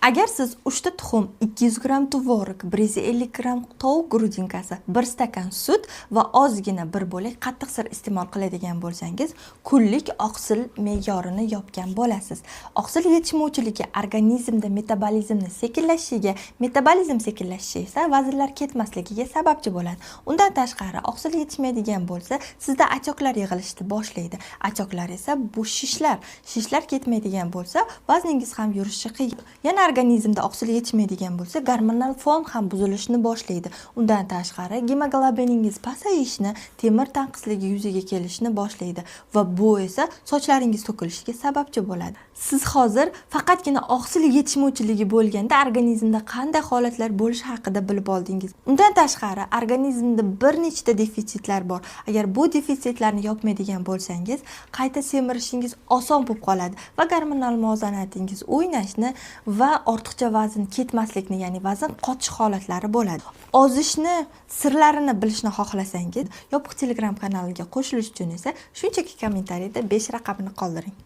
Agar siz 3 ta tuxum, 200 gram tvorog, 150 gram tovuq grudinkasi, 1 stakan sut va ozgina bir bo'lak qattiq sir iste'mol qiladigan bo'lsangiz, kunlik oqsil me'yorini yopgan bo'lasiz. Oqsil yetishmovchiligi organizmda metabolizmni sekinlashishiga, metabolizm sekinlashishi esa vaznlar ketmasligiga sababchi bo'ladi. Undan tashqari, oqsil yetishmaydigan bo'lsa, sizda achoklar yig'ilishni boshlaydi. Achoklar esa bu shishlar ketmaydigan bo'lsa, vazningiz ham yurishi qiyin. Yana organizmda oqsil yetishmaydigan bo'lsa, gormonal fon ham buzilishni boshlaydi. Undan tashqari, gemoglobiningiz pasayishni, temir tanqisligi yuzaga kelishni boshlaydi va bu esa sochlaringiz to'kilishiga sababchi bo'ladi. Siz hozir faqatgina oqsil yetishmovchiligi bo'lganda organizmda qanday holatlar bo'lishi haqida bilib oldingiz. Undan tashqari, organizmda bir nechta defitsitlar bor. Agar bu defitsitlarni yopmaydigan bo'lsangiz, qayta semirishingiz oson bo'lib qoladi va gormonal muvozanatingiz o'ynashni va ortiqcha vazn ketmaslikni, ya'ni vazn qotish holatlari bo'ladi. Ozishni sirlarini bilishni xohlasangiz, yopiq Telegram kanaliga qo'shilish uchun esa shunchaki kommentariyada 5 raqamini qoldiring.